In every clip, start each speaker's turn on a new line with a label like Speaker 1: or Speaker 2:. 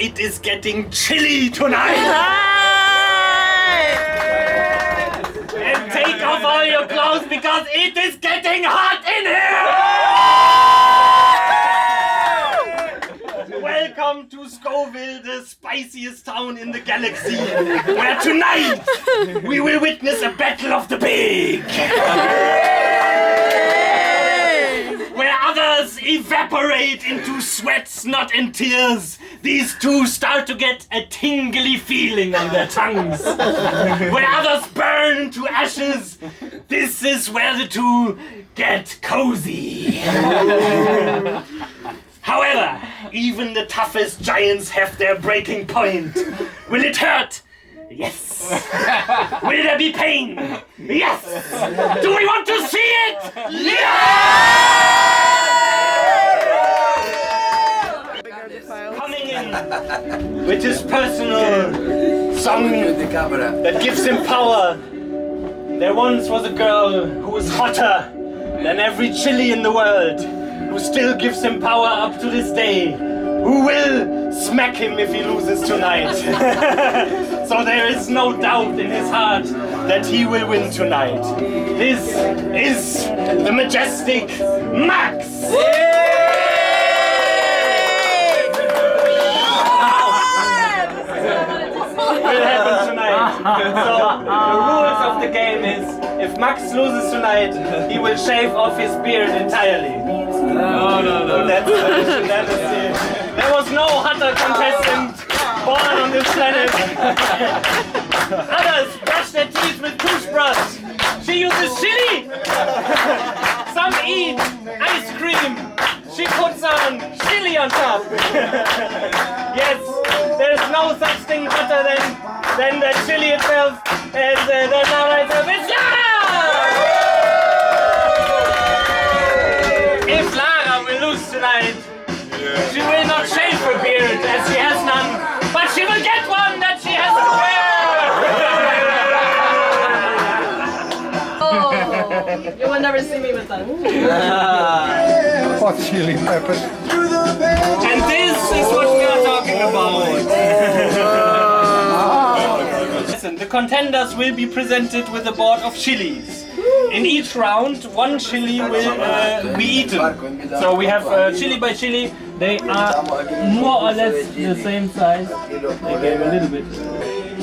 Speaker 1: it is getting chilly tonight. And take off all your clothes because it is getting hot in here. Welcome to Scoville, the spiciest town in the galaxy, where tonight we will witness a battle of the big. Where others evaporate into sweat, snot and tears, these two start to get a tingly feeling on their tongues. Where others burn to ashes, this is where the two get cozy. However, even the toughest giants have their breaking point. Will it hurt? Yes. Will there be pain? Yes. Do we want to see it? Yes! Coming in with his personal song that gives him power. There once was a girl who was hotter than every chili in the world, who still gives him power up to this day, who will smack him if he loses tonight. So there is no doubt in his heart that he will win tonight. This is the majestic Max! Will happen tonight. So the rules of the game is, if Max loses tonight, he will shave off his beard entirely. No. That's it. There was no hotter contestant born on this planet. Others brush their teeth with toothbrush. She uses chili. Some eat ice cream. She puts on chili on top. Yes, there's no such thing hotter than the chili itself. And there's no right to it's If Lara will lose tonight, she will not shave her beard as she has none, but she will get one that she has to wear!
Speaker 2: Oh, you will never see me with that.
Speaker 3: Hot chili peppers.
Speaker 1: And this is what we are talking about. Listen, the contenders will be presented with a board of chilies. In each round, one chili will be eaten. So we have chili by chili. They are more or less the same size. They gave a little bit.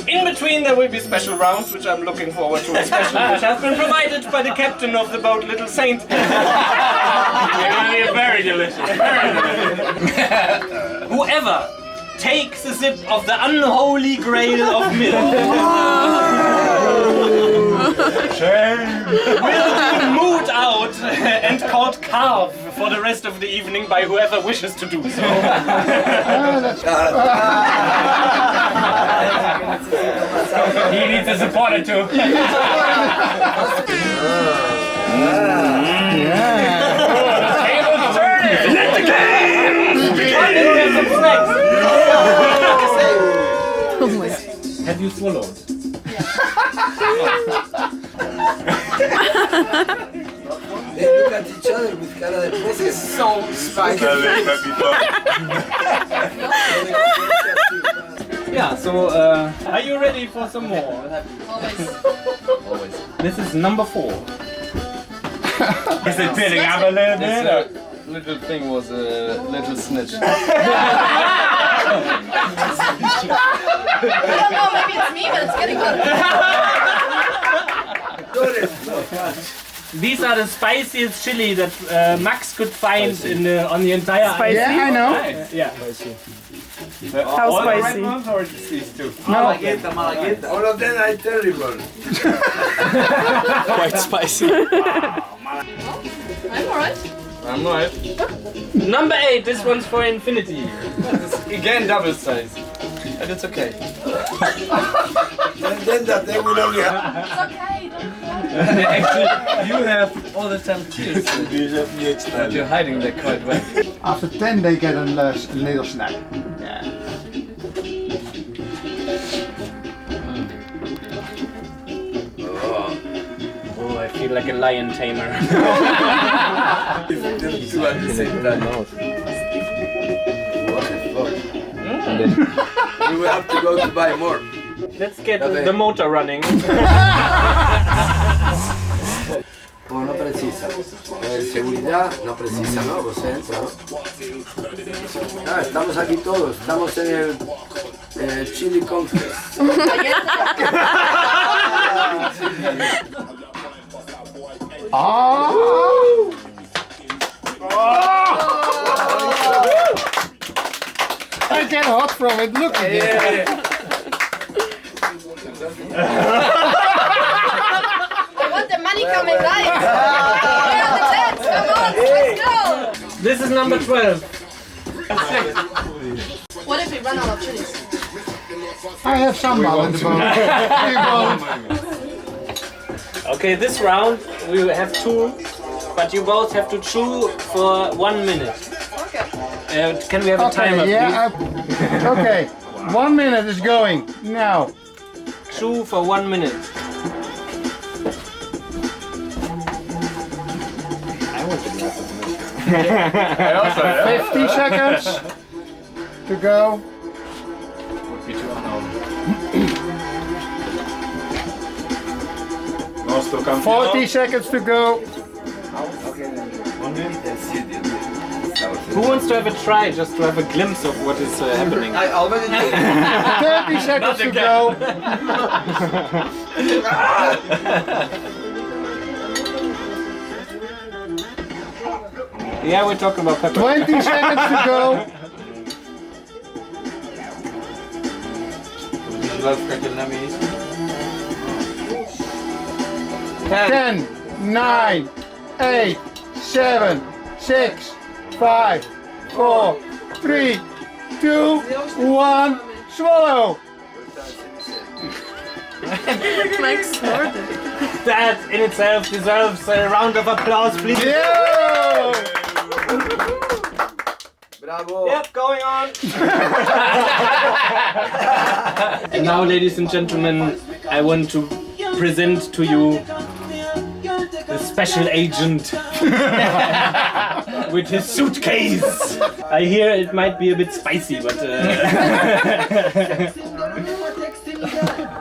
Speaker 1: In between there will be special rounds, which I'm looking forward to, especially which has been provided by the captain of the boat, Little Saint. Very delicious. Whoever takes a sip of the unholy grail of milk will be moved out and called carve for the rest of the evening by whoever wishes to do so. He needs a supporter too. Let the game begin! Some snacks. Have you swallowed?
Speaker 4: They look at each other with cara de this is so spicy.
Speaker 1: Yeah, so are you ready for some more?
Speaker 2: Always.
Speaker 1: This is number 4. Is it building up a little bit? Or?
Speaker 5: Little thing was a little snitch.
Speaker 2: I don't know, maybe it's me, but it's getting good.
Speaker 1: These are the spiciest chili that Max could find on the entire
Speaker 3: Spicy? Yeah, I know.
Speaker 1: Yeah.
Speaker 3: How
Speaker 1: all
Speaker 3: spicy?
Speaker 1: The red ones or these two?
Speaker 4: Malagueta. All of them are terrible.
Speaker 5: Quite spicy.
Speaker 2: I'm alright.
Speaker 5: I'm right.
Speaker 1: Number 8, this one's for infinity.
Speaker 5: Again, double size. And it's okay.
Speaker 4: And then that they will only have.
Speaker 2: It's okay, don't
Speaker 5: Actually, you have all the time tears. But you're hiding that quite well.
Speaker 3: After 10 they get a little snack. Yeah.
Speaker 1: Oh, I feel like a lion tamer.
Speaker 5: Two at the same time.
Speaker 4: What the fuck?
Speaker 5: And
Speaker 1: it.
Speaker 4: You will have to go to buy more.
Speaker 1: Let's get the motor running.
Speaker 4: Oh, no precisa. Seguridad, no precisa, ¿no? Vos entra, ¿no? Ah, estamos aquí todos. Estamos en el Chili Contest.
Speaker 3: I get hot from it. Look at it.
Speaker 2: I want the money coming right. Where are the tents? Come on, let's go.
Speaker 1: This is number 12.
Speaker 2: What if we run out of chilies?
Speaker 3: I have some on the boat. We won't.
Speaker 1: Okay, this round we have 2, but you both have to chew for 1 minute.
Speaker 2: Okay.
Speaker 1: Can we have a timer,
Speaker 3: yeah. Okay, 1 minute is going now.
Speaker 1: please? Chew for 1 minute.
Speaker 3: 50 seconds to go.
Speaker 5: Would be too unknown.
Speaker 3: 40 seconds to go.
Speaker 1: Who wants to have a try, just to have a glimpse of what is happening?
Speaker 4: I already did.
Speaker 3: 30 seconds to go.
Speaker 1: Yeah, we're talking about pepper.
Speaker 3: 20 seconds to go. Ten, 9, 8, 7, 6, 5, 4, 3, 2, 1. Swallow.
Speaker 2: Like snorted.
Speaker 1: That in itself deserves a round of applause, please.
Speaker 3: Yeah.
Speaker 4: Bravo.
Speaker 1: Yep, going on. And now, ladies and gentlemen, I want to present to you the special agent with his suitcase. I hear it might be a bit spicy, but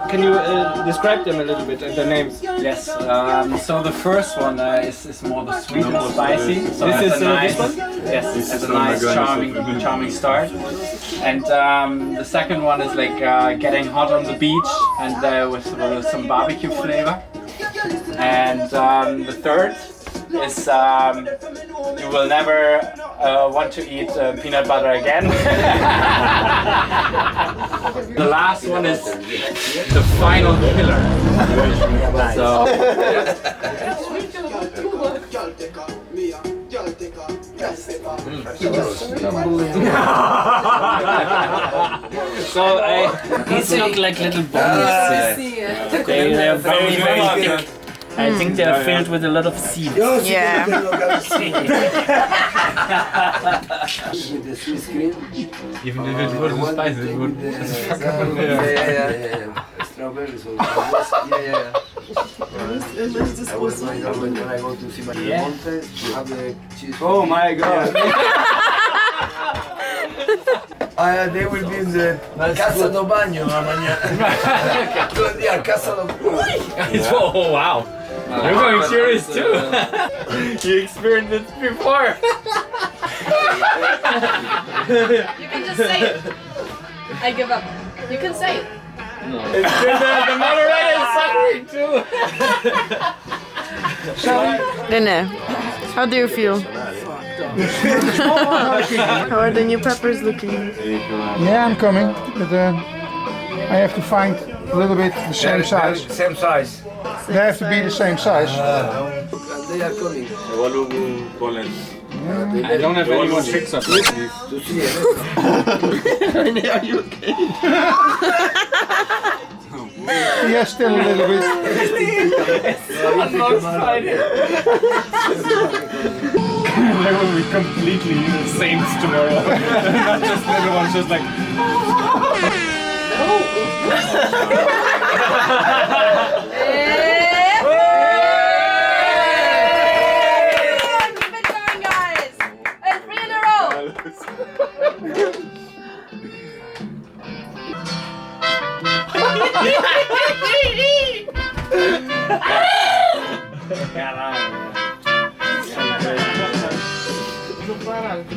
Speaker 1: can you describe them a little bit and the names?
Speaker 5: Yes, so the first one is more the sweet and spicy. So
Speaker 1: This
Speaker 5: it's
Speaker 1: is
Speaker 5: a nice,
Speaker 1: this one?
Speaker 5: Yes, it's a nice, charming start. And the second one is like getting hot on the beach and with some barbecue flavor. And the third is you will never want to eat peanut butter again. The last one is the final killer. So
Speaker 1: So these look like little bones. They're very, very thick. I think they are filled with a lot of seeds.
Speaker 2: Yeah.
Speaker 4: With the Swiss cream.
Speaker 5: even if it wasn't spicy, it would.
Speaker 4: Yeah. Strawberries. Yeah. I was going when I go to see my Monte to have the cheese.
Speaker 5: Oh my god!
Speaker 4: They will be in the Casa do Bagno amanhã. Casa do
Speaker 5: Oh wow! You're going serious too! You experienced it before!
Speaker 2: You can just say it. I give up. You can say it.
Speaker 5: The moderator is suffering too!
Speaker 6: Rene, how do you feel? How are the new peppers looking?
Speaker 3: Yeah, I'm coming, but I have to find a little bit the same size.
Speaker 4: Same size.
Speaker 3: They have to be the same size.
Speaker 4: They are coming.
Speaker 1: I don't have any more tricks of these.
Speaker 4: To see it.
Speaker 3: Yeah, still a little bit.
Speaker 1: There will be completely saints tomorrow. Not just little ones, just like.
Speaker 2: Keep it going, guys. And 3 in a row.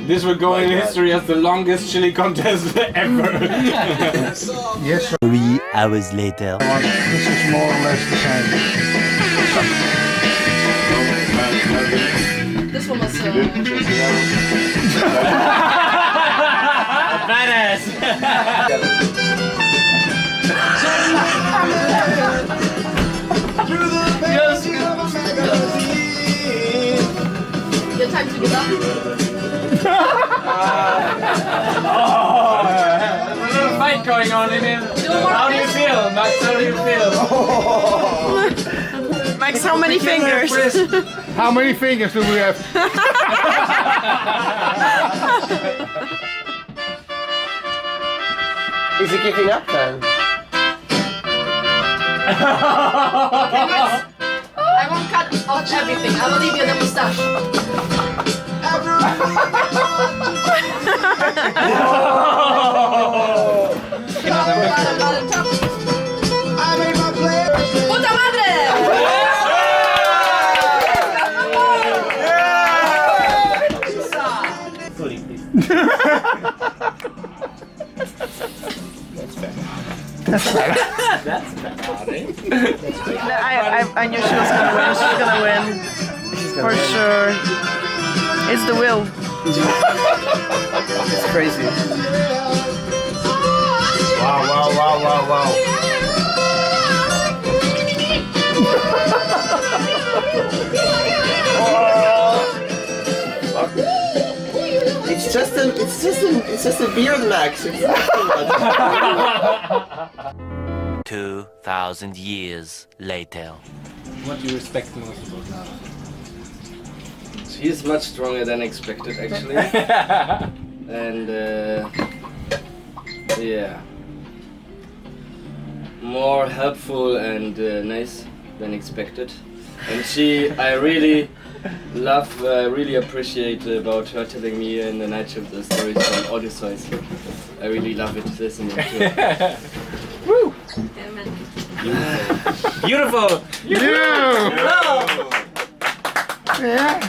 Speaker 1: This will go in history as the longest chili contest ever.
Speaker 3: Yes, sir.
Speaker 7: 3 hours later.
Speaker 3: This is more or less the same.
Speaker 2: This one was
Speaker 1: Badass.
Speaker 2: your time to get up.
Speaker 5: There's a little fight going on in here. How do you feel, Max? How do you feel?
Speaker 6: Max, how many fingers?
Speaker 3: How many fingers do we have?
Speaker 8: Is he giving up then?
Speaker 2: I won't cut off everything. I will leave you the mustache. ¡Puta madre!
Speaker 6: I knew she was gonna win. She's gonna win. For sure. It's the will.
Speaker 8: It's crazy.
Speaker 1: Wow.
Speaker 8: It's just a beard, Max. It's nothing much.
Speaker 7: 2,000 years later.
Speaker 1: What do you respect most about her?
Speaker 4: She is much stronger than expected, actually. And yeah, more helpful and nice than expected. And I really love, really appreciate about her telling me in the night shift the stories from Odysseus. I really love it listening to it.
Speaker 1: Woo!
Speaker 2: Amen.
Speaker 1: Beautiful!
Speaker 3: Yeah.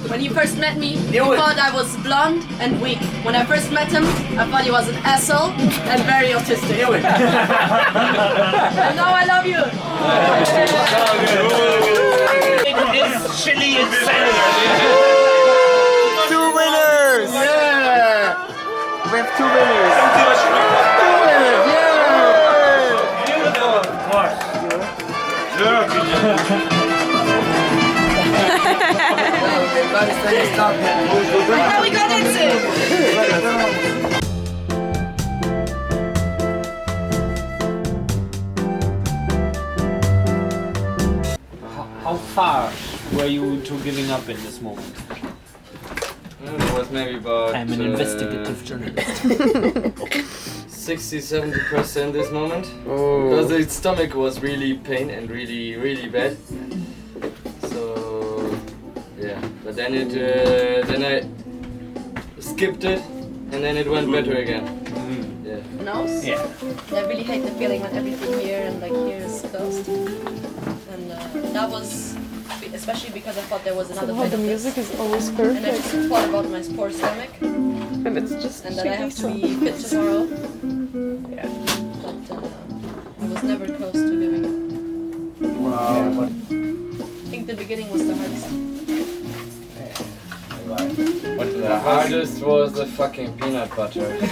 Speaker 2: When you first met me, you thought I was blonde and weak. When I first met him, I thought he was an asshole and very autistic. And now I love you.
Speaker 1: It's chili insanity.
Speaker 8: 2 winners!
Speaker 3: Yeah.
Speaker 8: We have 2 winners.
Speaker 2: Now we got it.
Speaker 1: How far were you to giving up in this moment?
Speaker 4: It was maybe about
Speaker 1: I'm an investigative journalist.
Speaker 4: 60-70% this moment. Because the stomach was really pain and really bad. So yeah, but then then I skipped it and then it went better again. Yeah.
Speaker 2: Nose?
Speaker 1: Yeah.
Speaker 2: I really hate the feeling when everything here and like here is closed. And that was especially because I thought there was another
Speaker 6: Somehow the
Speaker 2: benefit.
Speaker 6: music is always
Speaker 2: And I
Speaker 6: perfect.
Speaker 2: just thought about my poor stomach
Speaker 6: And it's just
Speaker 2: and that I have to
Speaker 6: chili
Speaker 2: be fit tomorrow.
Speaker 1: Yeah.
Speaker 2: But I was never close to giving up.
Speaker 1: Wow.
Speaker 2: I think the beginning was the hardest.
Speaker 4: The hardest was the fucking peanut butter.
Speaker 2: The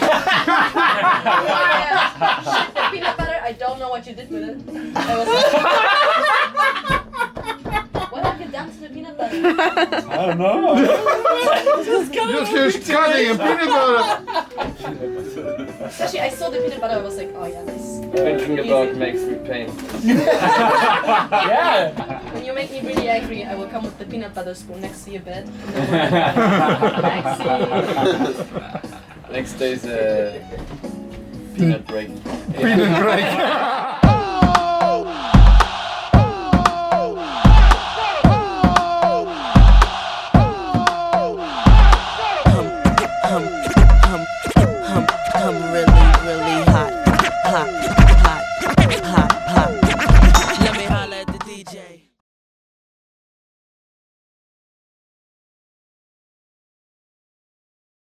Speaker 2: peanut butter, I don't know what you did with it. I was what have you done to the peanut butter?
Speaker 1: I don't know.
Speaker 3: Just cutting a peanut butter.
Speaker 2: Especially I saw the peanut butter, I was like, oh yeah, nice.
Speaker 4: Thinking about makes me pain.
Speaker 1: Yeah.
Speaker 2: When you make me really angry, I will come with the peanut butter spoon next to your bed.
Speaker 4: Next day's a peanut break.
Speaker 3: Peanut break.